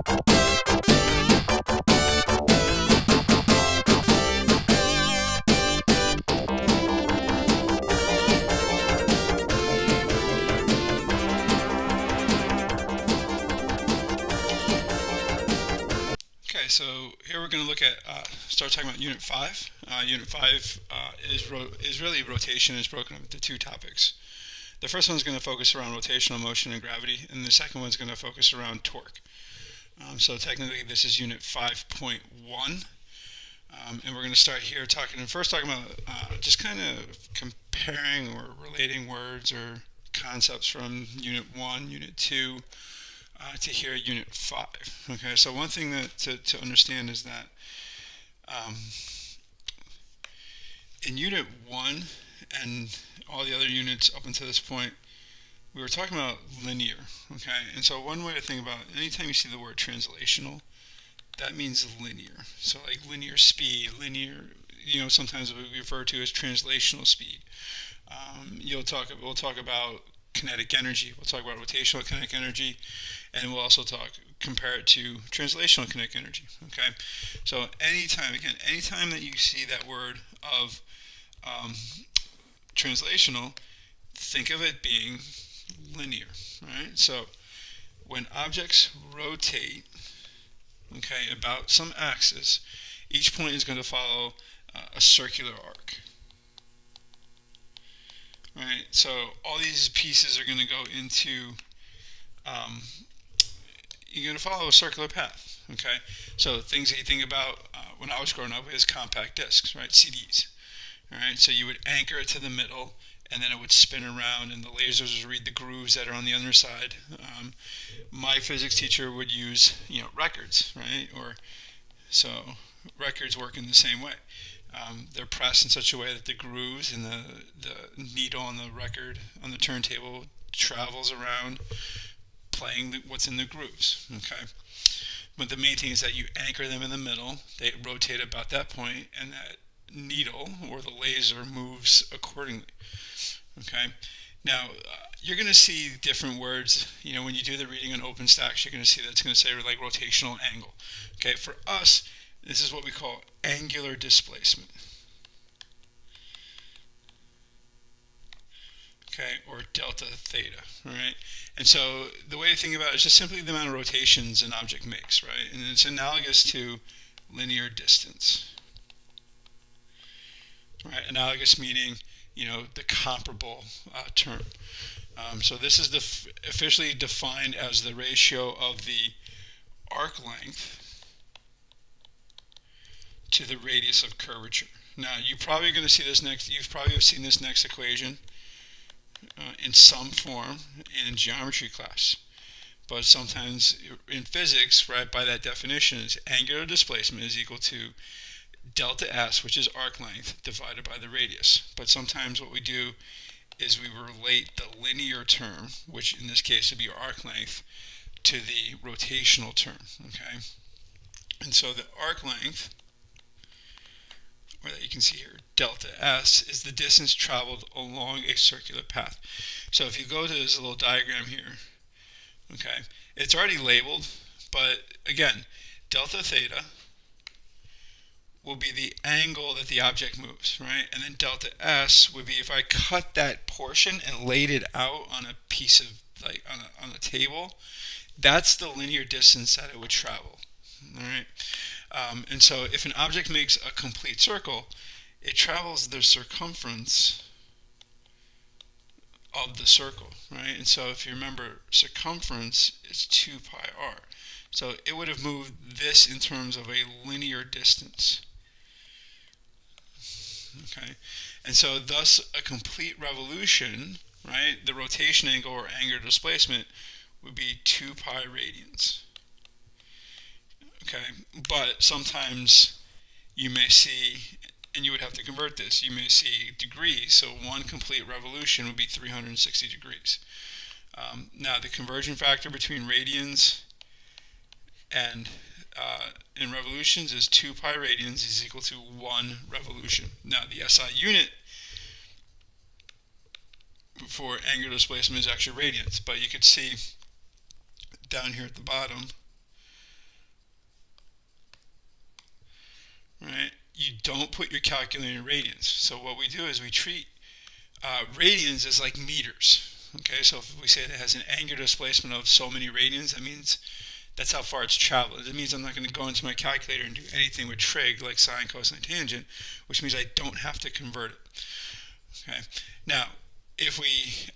Okay, so here we're going to look at start talking about Unit 5. Unit 5 is really rotation. Is broken up into two topics. The first one is going to focus around rotational motion and gravity, and the second one is going to focus around torque. So technically, this is Unit 5.1, and we're going to start here talking about just kind of comparing or relating words or concepts from Unit 1, Unit 2. To here, Unit 5. Okay, so one thing that to understand is that in Unit 1 and all the other units up until this point, we were talking about linear. Okay, and so one way to think about it, anytime you see the word translational, that means linear. So like linear speed, linear, sometimes we refer to as translational speed. We'll talk about kinetic energy. We'll talk about rotational kinetic energy, and we'll also compare it to translational kinetic energy. Okay, so anytime that you see that word of translational, think of it being linear. Right. So when objects rotate, okay, about some axis, each point is going to follow a circular arc. Right, so all these pieces are going to go into, you're going to follow a circular path. Okay, so things that you think about when I was growing up is compact discs, right, CDs. All right, so you would anchor it to the middle, and then it would spin around, and the lasers would read the grooves that are on the underside. My physics teacher would use, records, right, so records work in the same way. They're pressed in such a way that the grooves and the needle on the record on the turntable travels around playing what's in the grooves. Okay, but the main thing is that you anchor them in the middle. They rotate about that point, and that needle or the laser moves accordingly. Okay, now you're going to see different words. When you do the reading on OpenStax, you're going to see that it's going to say like rotational angle. Okay, for us, this is what we call angular displacement. Okay, or delta theta, right? And so the way to think about it is just simply the amount of rotations an object makes, right? And it's analogous to linear distance. Right, analogous meaning, the comparable term. So this is officially defined as the ratio of the arc length to the radius of curvature. Now, you're probably going to see this next. You've probably seen this next equation in some form in geometry class, but sometimes in physics, right? By that definition, is angular displacement is equal to delta s, which is arc length, divided by the radius. But sometimes what we do is we relate the linear term, which in this case would be arc length, to the rotational term. Okay, and so the arc length, or that you can see here, delta s, is the distance traveled along a circular path. So if you go to this little diagram here, okay, it's already labeled, but again, delta theta will be the angle that the object moves, right? And then delta s would be if I cut that portion and laid it out on a piece of, like on a table, that's the linear distance that it would travel. All right. And so if an object makes a complete circle, it travels the circumference of the circle, right? And so if you remember, circumference is 2 pi r. So it would have moved this in terms of a linear distance. Okay, and so thus a complete revolution, right, the rotation angle or angular displacement would be 2 pi radians. Okay, but sometimes you may see, and you would have to convert this, you may see degrees, so one complete revolution would be 360 degrees. Now the conversion factor between radians and in revolutions is 2 pi radians is equal to 1 revolution. Now the SI unit for angular displacement is actually radians, but you could see down here at the bottom you don't put your calculator in radians. So what we do is we treat radians as like meters. Okay, so if we say it has an angular displacement of so many radians, that means that's how far it's traveled. It means I'm not going to go into my calculator and do anything with trig like sine, cosine, tangent, which means I don't have to convert it. Okay. Now, if we,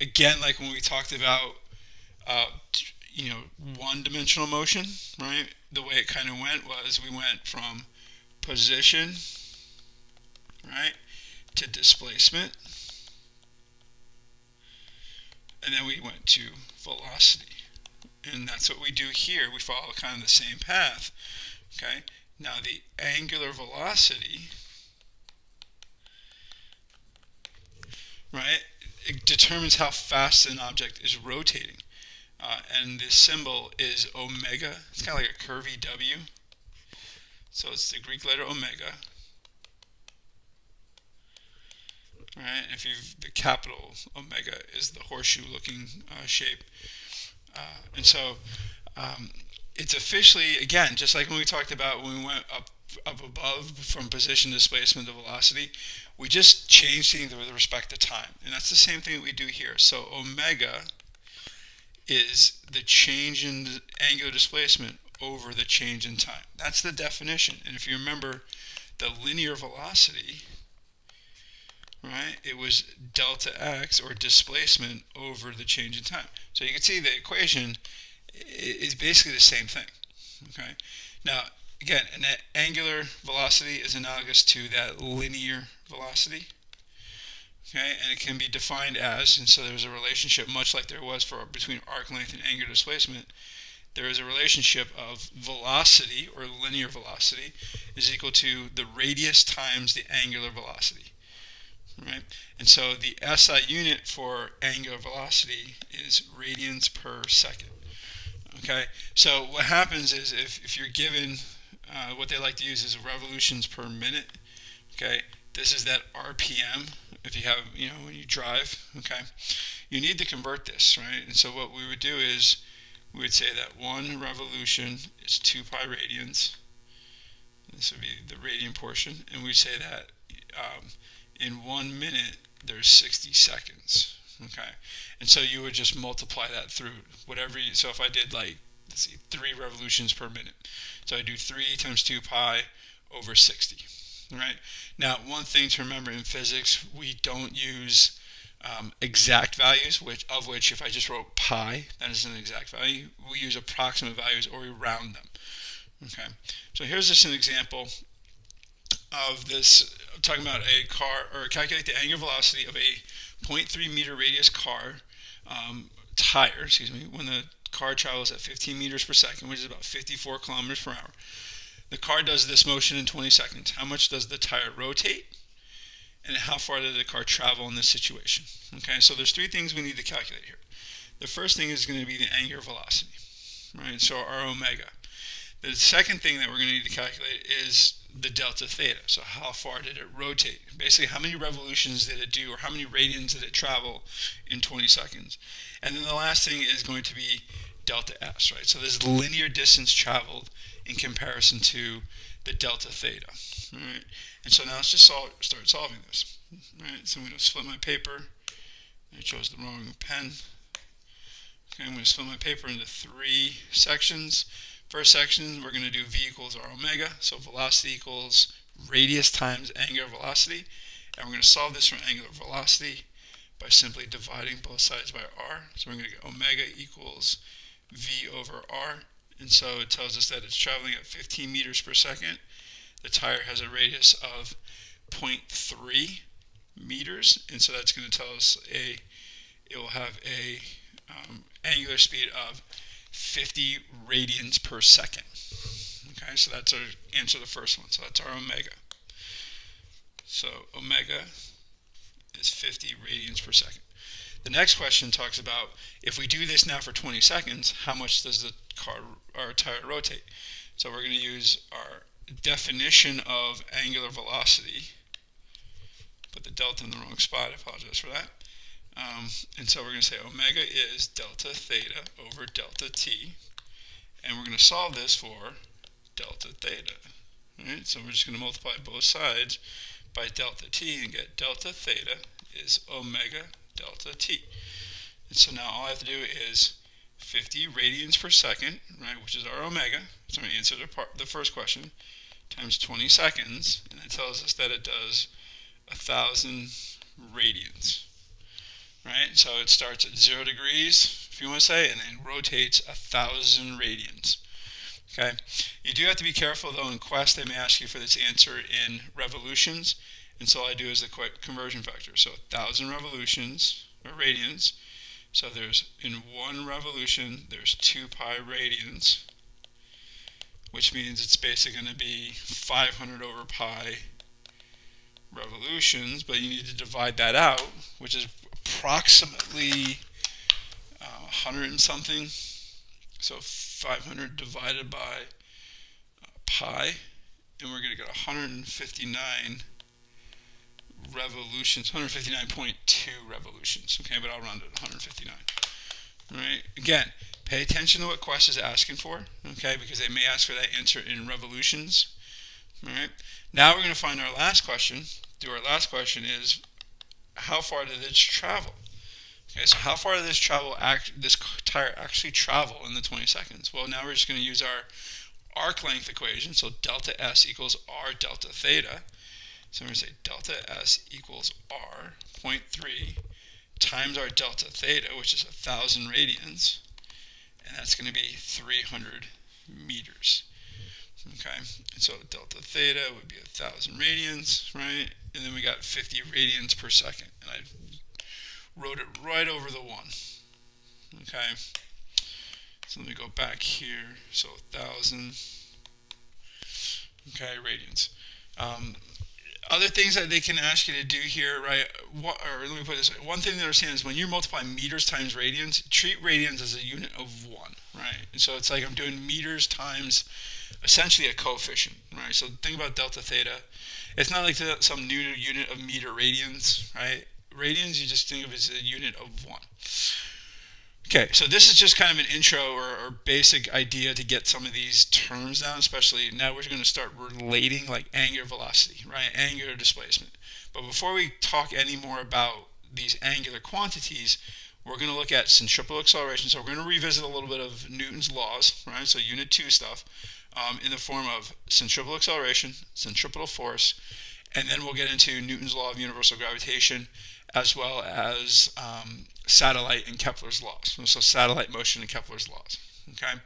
again, like when we talked about, one-dimensional motion, right? The way it kind of went was we went from position, right, to displacement, and then we went to velocity. And that's what we do here. We follow kind of the same path. Okay. Now the angular velocity, right, it determines how fast an object is rotating. And the symbol is omega. It's kind of like a curvy W. So it's the Greek letter omega. Right? The capital omega is the horseshoe-looking shape. And so it's officially, again, just like when we talked about when we went up above from position, displacement to velocity, we just changed things with respect to time. And that's the same thing that we do here. So omega is the change in angular displacement over the change in time. That's the definition. And if you remember the linear velocity, right, it was delta x, or displacement, over the change in time. So you can see the equation is basically the same thing. Okay. Now, again, an angular velocity is analogous to that linear velocity. Okay, and it can be defined as, and so there's a relationship, much like there was between arc length and angular displacement. There is a relationship of velocity, or linear velocity, is equal to the radius times the angular velocity. Right? And so the SI unit for angular velocity is radians per second. Okay, so what happens is if you're given, what they like to use is revolutions per minute. Okay, this is that RPM. If you have, when you drive, okay, you need to convert this, right? And so what we would do is we would say that 1 revolution is 2 pi radians. This would be the radian portion, and we'd say that in 1 minute there's 60 seconds. Okay, and so you would just multiply that through whatever so if I did, like, let's see, 3 revolutions per minute, so I do 3 times 2 pi over 60. Right? Now, one thing to remember in physics, we don't use exact values, of which if I just wrote pi, that is an exact value. We use approximate values, or we round them. Okay, so here's just an example of this. I'm talking about a car, or calculate the angular velocity of a 0.3 meter radius car tire, when the car travels at 15 meters per second, which is about 54 kilometers per hour. The car does this motion in 20 seconds. How much does the tire rotate? And how far did the car travel in this situation? Okay, so there's 3 things we need to calculate here. The first thing is going to be the angular velocity, right? So our omega. The second thing that we're going to need to calculate is the delta theta. So how far did it rotate? Basically, how many revolutions did it do, or how many radians did it travel in 20 seconds? And then the last thing is going to be delta s, right? So this is linear distance traveled in comparison to the delta theta. All right? And so now let's just start solving this. All right? So I'm going to split my paper. I chose the wrong pen. Okay, I'm going to split my paper into 3 sections. First section, we're going to do v equals r omega. So velocity equals radius times angular velocity. And we're going to solve this for angular velocity by simply dividing both sides by r. So we're going to get omega equals v over r. And so it tells us that it's traveling at 15 meters per second. The tire has a radius of 0.3 meters, and so that's going to tell us it will have a angular speed of 50 radians per second. Okay, so that's our answer to the first one. So that's our omega. So omega is 50 radians per second. The next question talks about, if we do this now for 20 seconds, how much does the tire rotate? So we're going to use our definition of angular velocity. Put the delta in the wrong spot, I apologize for that. And so we're going to say omega is delta theta over delta t. And we're going to solve this for delta theta. Right? So we're just going to multiply both sides by delta t and get delta theta is omega delta t. And so now all I have to do is 50 radians per second, right, which is our omega. So I'm going to answer the first question, times 20 seconds, and it tells us that it does 1,000 radians. Right? So it starts at 0 degrees, if you want to say, and then rotates 1,000 radians. Okay. You do have to be careful, though. In Quest, they may ask you for this answer in revolutions, and so all I do is the quick conversion factor. So 1,000 revolutions, or radians. So there's, in 1 revolution, there's 2 pi radians, which means it's basically going to be 500 over pi revolutions, but you need to divide that out, which is approximately 100 and something. So 500 divided by pi, and we're going to get 159 revolutions, 159.2 revolutions. Okay, but I'll round it to 159. All right. Again, pay attention to what Quest is asking for. Okay, because they may ask for that answer in revolutions. All right. Now we're going to find our last question. Our last question is, how far did this travel? Okay, so how far did this tire actually travel in the 20 seconds? Well, now we're just going to use our arc length equation. So delta S equals R delta theta. So we're going to say delta S equals R 0.3 times our delta theta, which is 1,000 radians, and that's going to be 300 meters. Okay, and so delta theta would be 1,000 radians, right? And then we got 50 radians per second, and I wrote it right over the 1. Okay, so let me go back here. So 1,000, okay, radians. Other things that they can ask you to do here, right? Or let me put it this way. One thing to understand is when you're multiplying meters times radians, treat radians as a unit of 1, right? And so it's like I'm doing meters times essentially a coefficient, right? So think about delta theta. It's not like some new unit of meter radians, right? Radians, you just think of it as a unit of 1. Okay, so this is just kind of an intro or basic idea to get some of these terms down, especially now we're going to start relating like angular velocity, right? Angular displacement. But before we talk any more about these angular quantities, we're going to look at centripetal acceleration. So we're going to revisit a little bit of Newton's laws, right? So Unit 2 stuff in the form of centripetal acceleration, centripetal force, and then we'll get into Newton's law of universal gravitation, as well as satellite and Kepler's laws. So satellite motion and Kepler's laws. Okay.